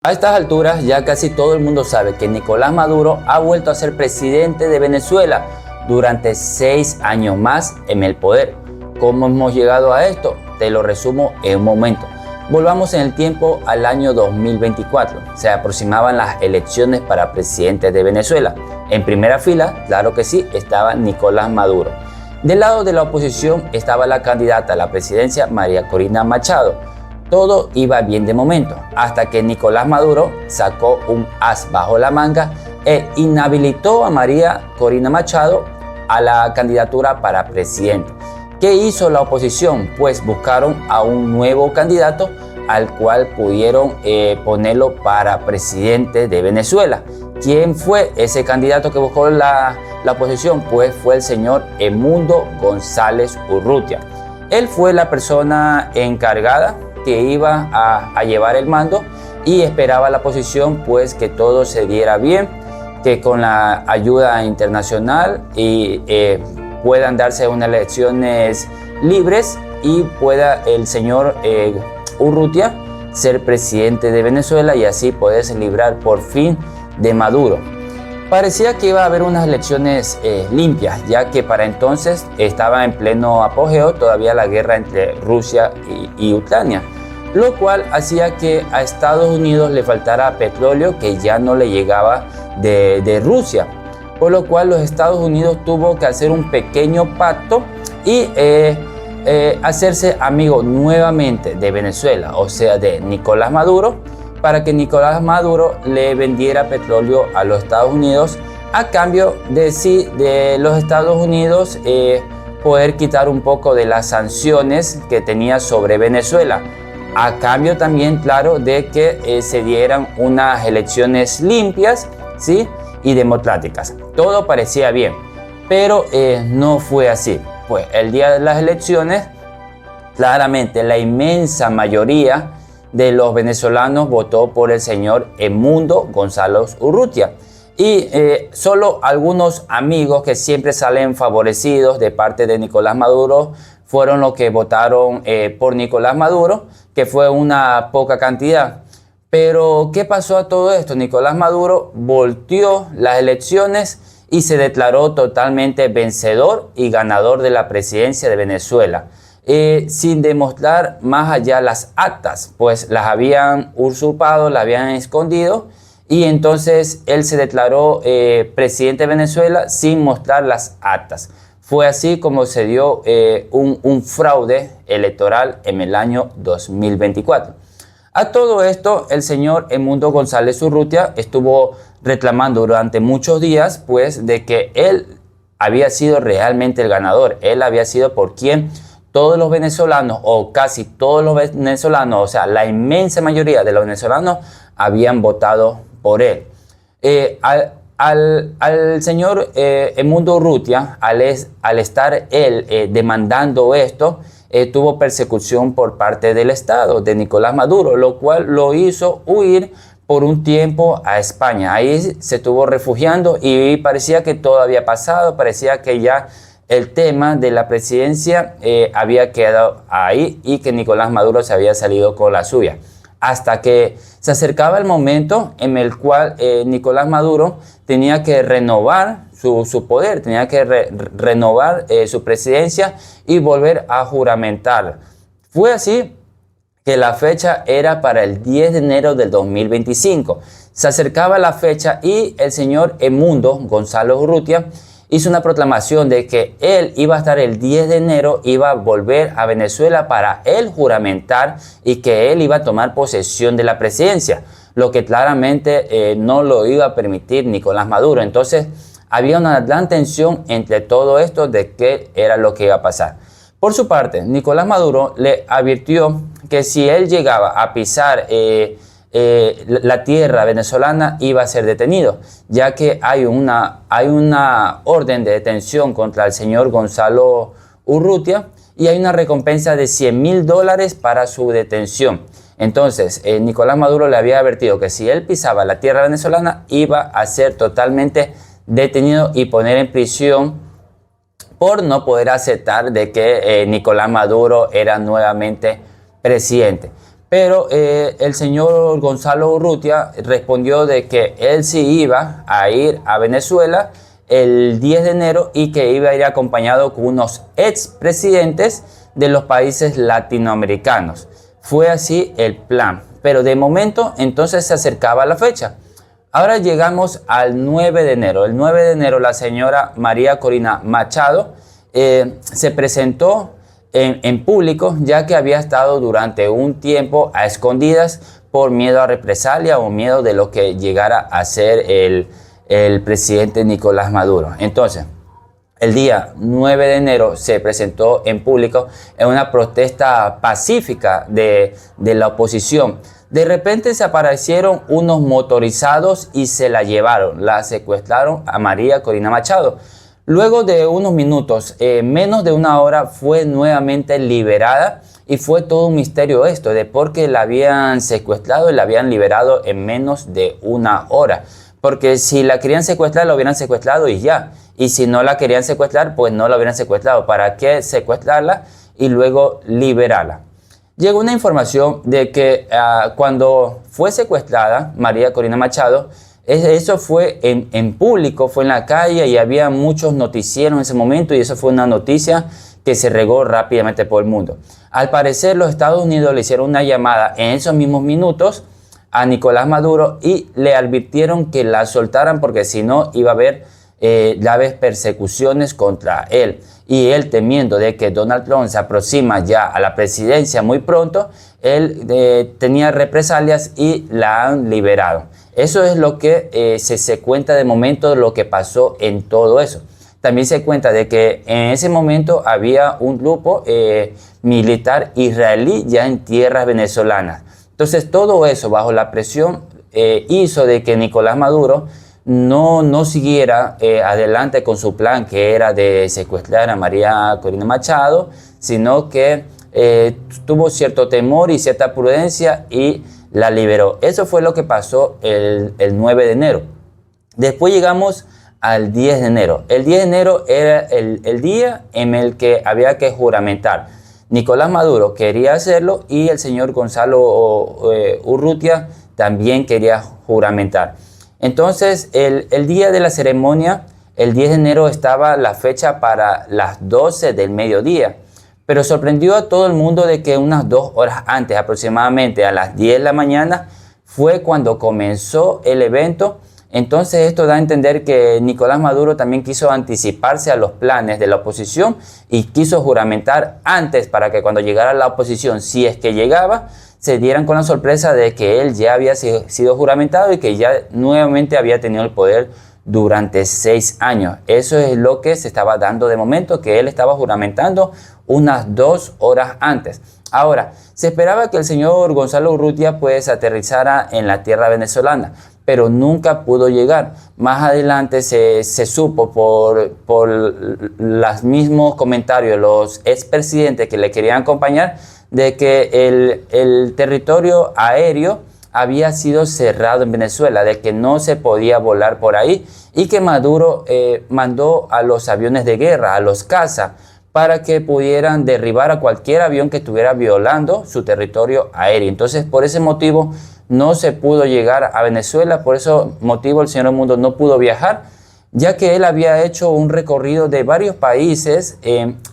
A estas alturas ya casi todo el mundo sabe que Nicolás Maduro ha vuelto a ser presidente de Venezuela durante 6 años más en el poder. ¿Cómo hemos llegado a esto? Te lo resumo en un momento. Volvamos en el tiempo al año 2024. Se aproximaban las elecciones para presidente de Venezuela. En primera fila, claro que sí, estaba Nicolás Maduro. Del lado de la oposición estaba la candidata a la presidencia María Corina Machado. Todo iba bien de momento, hasta que Nicolás Maduro sacó un as bajo la manga e inhabilitó a María Corina Machado a la candidatura para presidente. ¿Qué hizo la oposición? Pues buscaron a un nuevo candidato al cual pudieron ponerlo para presidente de Venezuela. ¿Quién fue ese candidato que buscó la oposición? Pues fue el señor Edmundo González Urrutia. Él fue la persona encargada que iba a llevar el mando y esperaba la oposición pues que todo se diera bien, que con la ayuda internacional puedan darse unas elecciones libres y pueda el señor Urrutia ser presidente de Venezuela y así poderse librar por fin de Maduro. Parecía que iba a haber unas elecciones limpias, ya que para entonces estaba en pleno apogeo todavía la guerra entre Rusia y Ucrania, lo cual hacía que a Estados Unidos le faltara petróleo que ya no le llegaba de Rusia, por lo cual los Estados Unidos tuvo que hacer un pequeño pacto y hacerse amigo nuevamente de Venezuela, o sea de Nicolás Maduro, para que Nicolás Maduro le vendiera petróleo a los Estados Unidos a cambio de los Estados Unidos poder quitar un poco de las sanciones que tenía sobre Venezuela, a cambio también, claro, de que se dieran unas elecciones limpias, ¿sí?, y democráticas. Todo parecía bien, pero no fue así. Pues el día de las elecciones, claramente la inmensa mayoría de los venezolanos votó por el señor Edmundo González Urrutia. Y solo algunos amigos que siempre salen favorecidos de parte de Nicolás Maduro fueron los que votaron por Nicolás Maduro, que fue una poca cantidad. Pero ¿qué pasó a todo esto? Nicolás Maduro volteó las elecciones y se declaró totalmente vencedor y ganador de la presidencia de Venezuela, sin demostrar más allá las actas, pues las habían usurpado, las habían escondido, y entonces él se declaró presidente de Venezuela sin mostrar las actas. Fue así como se dio un fraude electoral en el año 2024. A todo esto, el señor Edmundo González Urrutia estuvo reclamando durante muchos días, pues, de que él había sido realmente el ganador. Él había sido por quien todos los venezolanos, o casi todos los venezolanos, o sea, la inmensa mayoría de los venezolanos, habían votado por él. Al señor Edmundo Urrutia, al estar él demandando esto, tuvo persecución por parte del Estado, de Nicolás Maduro, lo cual lo hizo huir por un tiempo a España. Ahí se estuvo refugiando y parecía que todo había pasado, parecía que ya el tema de la presidencia había quedado ahí y que Nicolás Maduro se había salido con la suya. Hasta que se acercaba el momento en el cual Nicolás Maduro tenía que renovar su poder, tenía que renovar su presidencia y volver a juramentar. Fue así que la fecha era para el 10 de enero del 2025. Se acercaba la fecha y el señor Edmundo González Urrutia hizo una proclamación de que él iba a estar el 10 de enero, iba a volver a Venezuela para él juramentar y que él iba a tomar posesión de la presidencia, lo que claramente no lo iba a permitir Nicolás Maduro. Entonces había una gran tensión entre todo esto de qué era lo que iba a pasar. Por su parte, Nicolás Maduro le advirtió que si él llegaba a pisar la tierra venezolana iba a ser detenido, ya que hay una orden de detención contra el señor Gonzalo Urrutia y hay una recompensa de $100.000 para su detención. Entonces, Nicolás Maduro le había advertido que si él pisaba la tierra venezolana iba a ser totalmente detenido y poner en prisión por no poder aceptar de que Nicolás Maduro era nuevamente presidente. Pero el señor Gonzalo Urrutia respondió de que él sí iba a ir a Venezuela el 10 de enero y que iba a ir acompañado con unos expresidentes de los países latinoamericanos. Fue así el plan, pero de momento entonces se acercaba la fecha. Ahora llegamos al 9 de enero. El 9 de enero la señora María Corina Machado se presentó en público, ya que había estado durante un tiempo a escondidas por miedo a represalia o miedo de lo que llegara a ser el presidente Nicolás Maduro. Entonces, el día 9 de enero se presentó en público en una protesta pacífica de la oposición. De repente se aparecieron unos motorizados y se la llevaron, la secuestraron a María Corina Machado. Luego de unos minutos, menos de una hora, fue nuevamente liberada y fue todo un misterio esto de por qué la habían secuestrado y la habían liberado en menos de una hora. Porque si la querían secuestrar, la hubieran secuestrado y ya. Y si no la querían secuestrar, pues no la hubieran secuestrado. ¿Para qué secuestrarla y luego liberarla? Llegó una información de que cuando fue secuestrada María Corina Machado, eso fue en público, fue en la calle y había muchos noticieros en ese momento y eso fue una noticia que se regó rápidamente por el mundo. Al parecer los Estados Unidos le hicieron una llamada en esos mismos minutos a Nicolás Maduro y le advirtieron que la soltaran porque si no iba a haber graves persecuciones contra él. Y él, temiendo de que Donald Trump se aproxima ya a la presidencia muy pronto, él tenía represalias y la han liberado. Eso es lo que se cuenta de momento de lo que pasó en todo eso. También se cuenta de que en ese momento había un grupo militar israelí ya en tierras venezolanas. Entonces todo eso bajo la presión hizo de que Nicolás Maduro no siguiera adelante con su plan, que era de secuestrar a María Corina Machado, sino que tuvo cierto temor y cierta prudencia y la liberó. Eso fue lo que pasó el 9 de enero. Después llegamos al 10 de enero. El 10 de enero era el día en el que había que juramentar. Nicolás Maduro quería hacerlo y el señor Gonzalo Urrutia también quería juramentar. Entonces, el día de la ceremonia, el 10 de enero, estaba la fecha para las 12 del mediodía. Pero sorprendió a todo el mundo de que unas 2 horas antes, aproximadamente a las 10 de la mañana, fue cuando comenzó el evento. Entonces esto da a entender que Nicolás Maduro también quiso anticiparse a los planes de la oposición y quiso juramentar antes para que cuando llegara la oposición, si es que llegaba, se dieran con la sorpresa de que él ya había sido juramentado y que ya nuevamente había tenido el poder durante 6 años. Eso es lo que se estaba dando de momento, que él estaba juramentando unas 2 horas antes. Ahora, se esperaba que el señor Gonzalo Urrutia pues aterrizara en la tierra venezolana, pero nunca pudo llegar. Más adelante se supo por los mismos comentarios, los expresidentes que le querían acompañar, de que el territorio aéreo había sido cerrado en Venezuela, de que no se podía volar por ahí y que Maduro mandó a los aviones de guerra, a los cazas, para que pudieran derribar a cualquier avión que estuviera violando su territorio aéreo. Entonces, por ese motivo no se pudo llegar a Venezuela, por ese motivo el señor Mundo no pudo viajar, ya que él había hecho un recorrido de varios países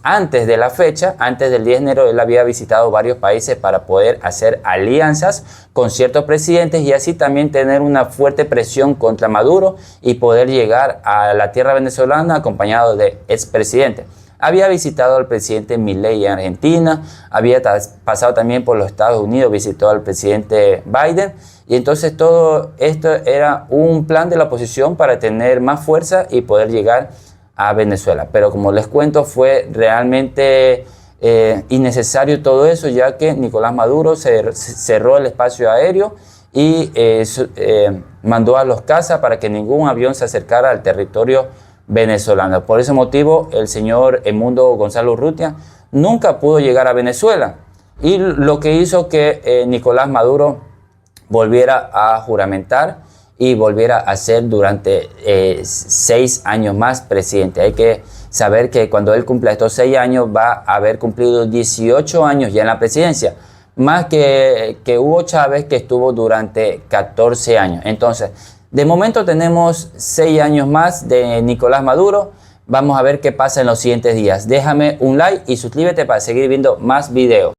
antes de la fecha. Antes del 10 de enero él había visitado varios países para poder hacer alianzas con ciertos presidentes y así también tener una fuerte presión contra Maduro y poder llegar a la tierra venezolana acompañado de expresidentes. Había visitado al presidente Milei en Argentina, había pasado también por los Estados Unidos, visitó al presidente Biden. Y entonces todo esto era un plan de la oposición para tener más fuerza y poder llegar a Venezuela. Pero como les cuento, fue realmente innecesario todo eso, ya que Nicolás Maduro cerró el espacio aéreo y mandó a los cazas para que ningún avión se acercara al territorio venezolano. Por ese motivo, el señor Edmundo Gonzalo Urrutia nunca pudo llegar a Venezuela. Y lo que hizo que Nicolás Maduro volviera a juramentar y volviera a ser durante 6 años más presidente. Hay que saber que cuando él cumpla estos 6 años va a haber cumplido 18 años ya en la presidencia. más que Hugo Chávez, que estuvo durante 14 años. Entonces, de momento tenemos 6 años más de Nicolás Maduro. Vamos a ver qué pasa en los siguientes días. Déjame un like y suscríbete para seguir viendo más videos.